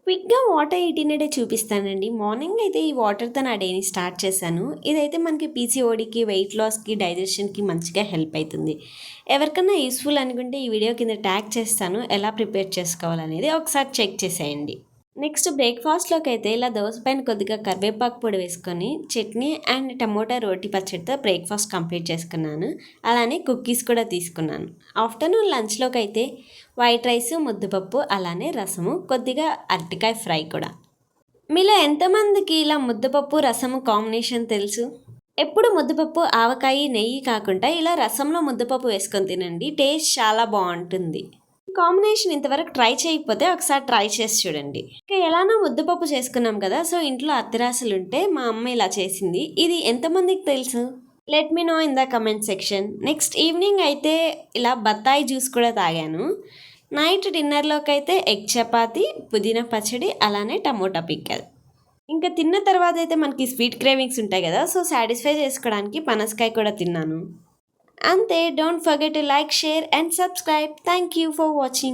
క్విక్‌గా what I eat in a day చూపిస్తానండి. Morning అయితే ఈ వాటర్‌తో నా డేని స్టార్ట్ చేశాను. ఇదైతే మనకి పీసీఓడీకి, వెయిట్ లాస్‌కి, డైజెషన్‌కి మంచిగా హెల్ప్ అయితుంది. ఎవరికన్నా యూజ్‌ఫుల్ అనుకుంటే ఈ వీడియో కింద ట్యాగ్ చేస్తాను. ఎలా ప్రిపేర్ చేసుకోవాలనేది ఒకసారి చెక్ చేసేయండి. నెక్స్ట్ బ్రేక్‌ఫాస్ట్‌లోకి అయితే ఇలా దోస పైన కొద్దిగా కరివేపాకు పొడి వేసుకొని చట్నీ అండ్ టమోటా రోటి పచ్చడితో బ్రేక్‌ఫాస్ట్ కంప్లీట్ చేసుకున్నాను. అలానే కుకీస్ కూడా తీసుకున్నాను. ఆఫ్టర్‌నూన్ లంచ్‌లోకి అయితే వైట్ రైస్, ముద్దపప్పు, అలానే రసము, కొద్దిగా అరటికాయ ఫ్రై కూడా. మీలో ఎంతమందికి ఇలా ముద్దపప్పు, రసము కాంబినేషన్ తెలుసు? ఎప్పుడు ముద్దపప్పు, ఆవకాయి, నెయ్యి కాకుండా ఇలా రసంలో ముద్దపప్పు వేసుకొని తినండి. టేస్ట్ చాలా బావుంటుంది. కాంబినేషన్ ఇంతవరకు ట్రై చేయకపోతే ఒకసారి ట్రై చేసి చూడండి. ఇంకా ఎలానో ముద్దపప్పు చేసుకున్నాం కదా! సో, ఇంట్లో అత్తరాసులుంటే మా అమ్మ ఇలా చేసింది. ఇది ఎంతమందికి తెలుసు? Let me know in the comment section. Next evening అయితే ఇలా బత్తాయి జ్యూస్ కూడా తాగాను. నైట్ డిన్నర్‌లోకైతే ఎగ్ చపాతీ, పుదీనా పచ్చడి, అలానే టమోటా పిక్కల్. ఇంకా తిన్న తర్వాత అయితే మనకి స్వీట్ క్రేవింగ్స్ ఉంటాయి కదా! సో, సాటిస్ఫై చేసుకోవడానికి పనసకాయ కూడా తిన్నాను. అంతే. Don't forget to like, share and subscribe. Thank you for watching.